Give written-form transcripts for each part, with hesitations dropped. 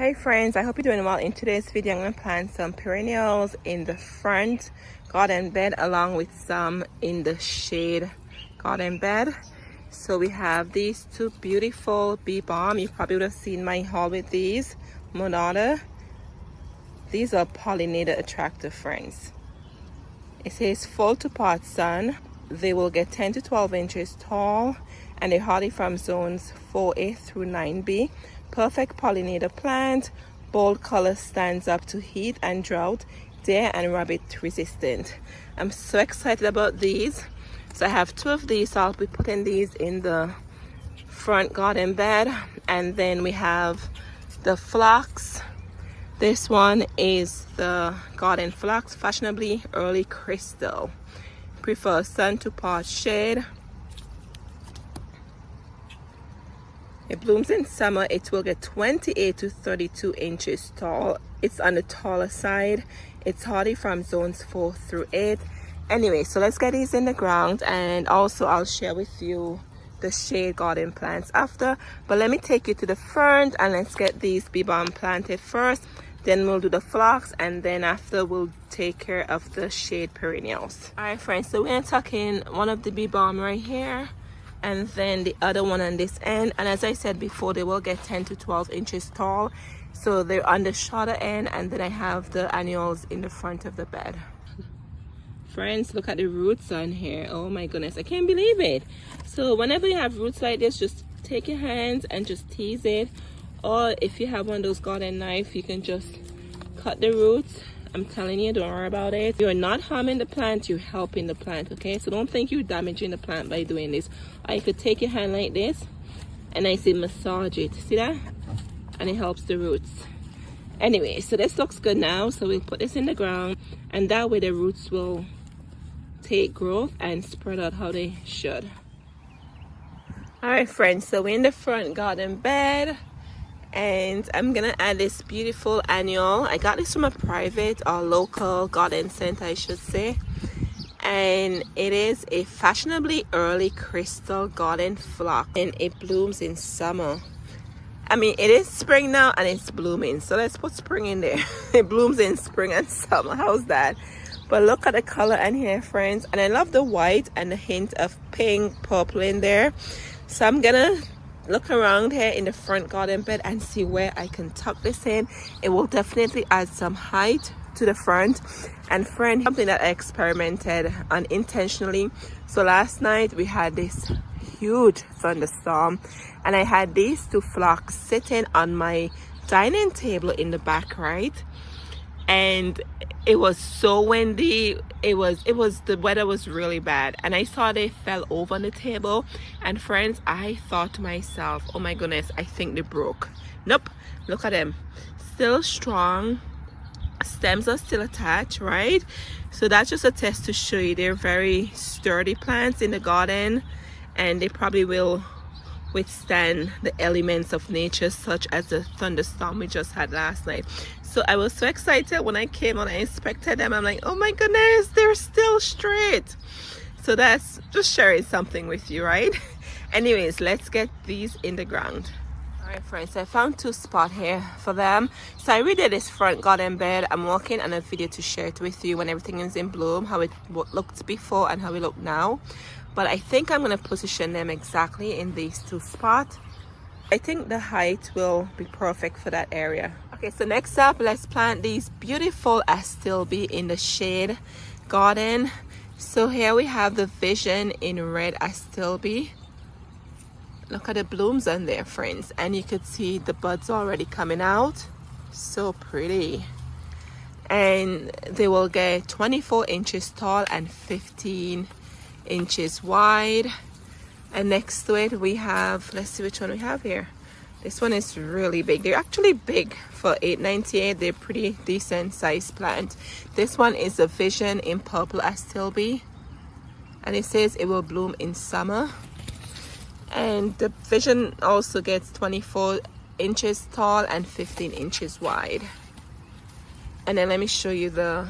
Hi friends, I hope you're doing well. In today's video, I'm going to plant some perennials in the front garden bed along with some in the shade garden bed. So we have these two beautiful bee balm. You probably would have seen my haul with these. Monada. These are pollinator attractive, friends. It says full to pot sun. They will get 10 to 12 inches tall and they're hardy from zones 4A through 9B. Perfect pollinator plant. Bold color stands up to heat and drought. Deer and rabbit resistant. I'm so excited about these. So I have two of these. So I'll be putting these in the front garden bed. And then we have the phlox. This one is the garden phlox, fashionably early crystal. Prefer sun to pot shade. It blooms in summer. It will get 28 to 32 inches tall. It's on the taller side. It's hardy from zones 4 through 8. Anyway, so let's get these in the ground, and also I'll share with you the shade garden plants after. But let me take you to the front and let's get these bee balm planted first. Then we'll do the phlox, and then after we'll take care of the shade perennials. All right, friends, so we're gonna tuck in one of the bee balm right here and then the other one on this end. And as I said before, they will get 10 to 12 inches tall. So they're on the shorter end, and then I have the annuals in the front of the bed. Friends, look at the roots on here. Oh my goodness, I can't believe it. So whenever you have roots like this, just take your hands and just tease it. Or if you have one of those garden knife, you can just cut the roots. I'm telling you, don't worry about it. You're not harming the plant, you're helping the plant, okay? So don't think you're damaging the plant by doing this. Or you could take your hand like this and I say massage it. See that? And it helps the roots. Anyway, so this looks good now. So we'll put this in the ground, and that way the roots will take growth and spread out how they should. All right, friends, so we're in the front garden bed. And I'm gonna add this beautiful annual. I got this from a private or local garden center, I should say, and it is a fashionably early crystal garden phlox, and it blooms in summer. I mean, it is spring now and it's blooming, so let's put spring in there. It blooms in spring and summer. How's that? But look at the color in here, friends, and I love the white and the hint of pink, purple in there. So I'm gonna look around here in the front garden bed and see where I can tuck this in. It will definitely add some height to the front. And friend, something that I experimented unintentionally. So last night we had this huge thunderstorm, and I had these two phlox sitting on my dining table in the back, right? And it was so windy. The weather was really bad, and I saw they fell over on the table. And friends, I thought to myself, oh my goodness, I think they broke. Nope, look at them, still strong, stems are still attached, right? So that's just a test to show you they're very sturdy plants in the garden, and they probably will withstand the elements of nature, such as the thunderstorm we just had last night. So I was so excited when I came and I inspected them. I'm like, oh my goodness, they're still straight. So that's just sharing something with you, right? Anyways, let's get these in the ground. All right, friends, I found two spots here for them. So I redid this front garden bed. I'm working on a video to share it with you when everything is in bloom, how it looked before and how it look now. But I think I'm going to position them exactly in these two spots. I think the height will be perfect for that area. Okay, so next up, let's plant these beautiful astilbe in the shade garden. So here we have the Vision in red astilbe. Look at the blooms on there, friends. And you could see the buds already coming out. So pretty. And they will get 24 inches tall and 15 inches wide. And next to it we have, let's see which one we have here. This one is really big. They're actually big for $8.98. They're pretty decent sized plant. This one is a Vision in purple astilbe, and it says it will bloom in summer. And the Vision also gets 24 inches tall and 15 inches wide. And then let me show you the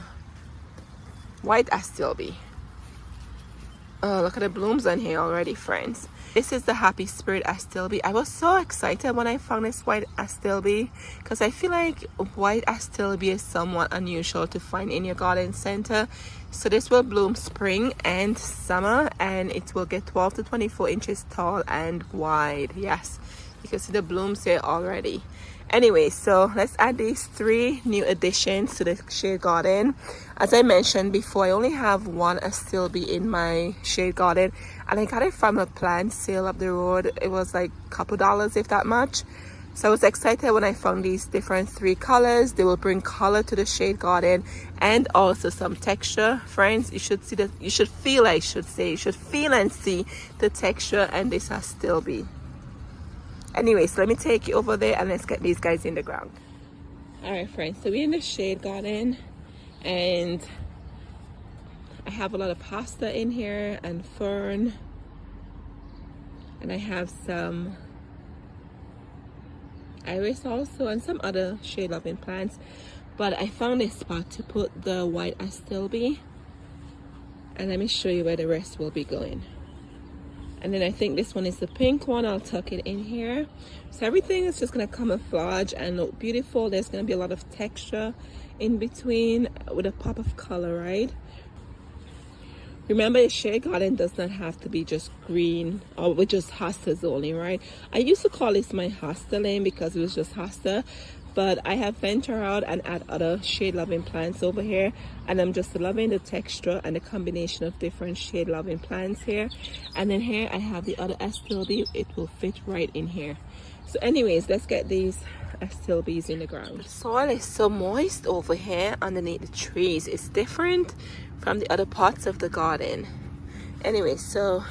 white astilbe. Oh, look at the blooms on here already, friends. This is the Happy Spirit Astilbe. I was so excited when I found this white Astilbe because I feel like white Astilbe is somewhat unusual to find in your garden center. So this will bloom spring and summer, and it will get 12 to 24 inches tall and wide. Yes, you can see the blooms here already. Anyway, so let's add these 3 new additions to the shade garden. As I mentioned before, I only have one Astilbe in my shade garden, and I got it from a plant sale up the road. It was like a couple dollars, if that much. So I was excited when I found these different 3 colors. They will bring color to the shade garden and also some texture. Friends, you should see that, you should feel and see the texture and this Astilbe. Anyway, so let me take you over there and let's get these guys in the ground. All right, friends, so we're in the shade garden and I have a lot of pasta in here and fern, and I have some iris also and some other shade loving plants, but I found a spot to put the white Astilbe, and let me show you where the rest will be going. And then I think this one is the pink one. I'll tuck it in here. So everything is just going to camouflage and look beautiful. There's going to be a lot of texture in between with a pop of color, right? Remember, a shade garden does not have to be just green or with just hostas only, right? I used to call this my hosta lane because it was just hosta. But I have ventured out and add other shade loving plants over here, and I'm just loving the texture and the combination of different shade loving plants here. And then here I have the other Astilbe. It will fit right in here. So anyways, let's get these Astilbes in the ground. The soil is so moist over here underneath the trees. It's different from the other parts of the garden. Anyway, so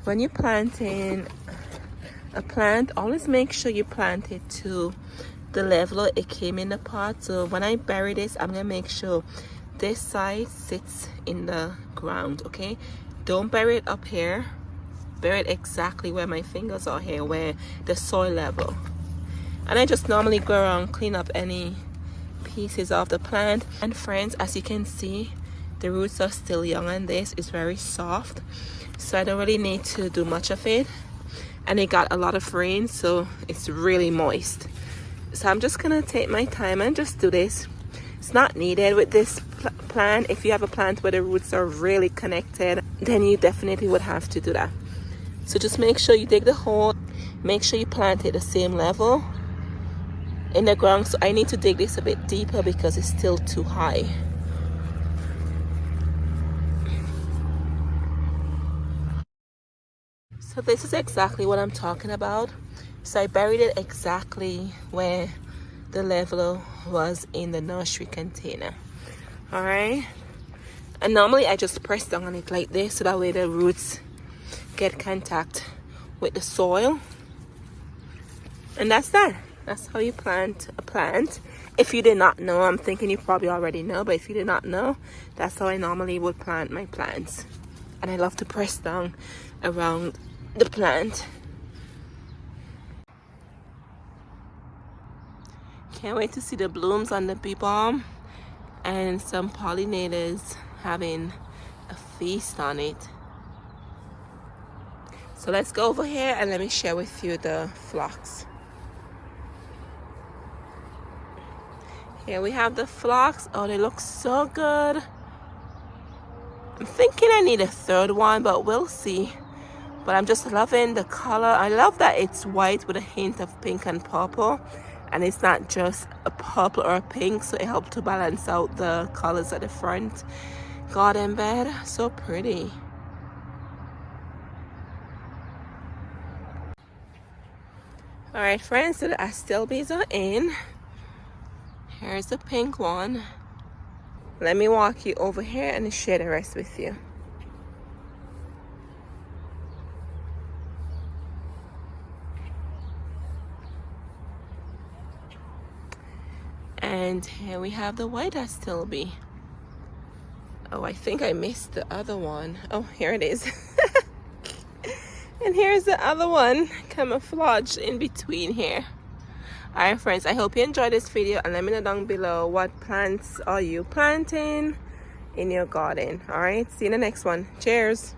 when you're planting a plant, always make sure you plant it to the level it came in the pot. So when I bury this, I'm gonna make sure this side sits in the ground. Okay, don't bury it up here, bury it exactly where my fingers are here, where the soil level. And I just normally go around, clean up any pieces of the plant. And friends, as you can see, the roots are still young and this is very soft, so I don't really need to do much of it. And it got a lot of rain, so it's really moist. So I'm just gonna take my time and just do this. It's not needed with this plant. If you have a plant where the roots are really connected, then you definitely would have to do that. So just make sure you dig the hole, make sure you plant it the same level in the ground. So I need to dig this a bit deeper because it's still too high. So this is exactly what I'm talking about. So I buried it exactly where the level was in the nursery container. All right. And normally I just press down on it like this so that way the roots get contact with the soil. And that's that. That's how you plant a plant. If you did not know, I'm thinking you probably already know, but if you did not know, that's how I normally would plant my plants. And I love to press down around the plant. Can't wait to see the blooms on the bee balm and some pollinators having a feast on it. So let's go over here and let me share with you the phlox. Here we have the phlox. Oh, they look so good. I'm thinking I need a third one, but we'll see. But I'm just loving the color. I love that it's white with a hint of pink and purple. And it's not just a purple or a pink, so it helped to balance out the colors at the front garden bed. So pretty. All right, friends, so the Astilbes are in. Here's the pink one. Let me walk you over here and share the rest with you. And here we have the white Astilbe. Oh, I think I missed the other one. Oh, here it is. And here's the other one camouflaged in between here. Alright friends, I hope you enjoyed this video and let me know down below what plants are you planting in your garden. All right, see you in the next one. Cheers.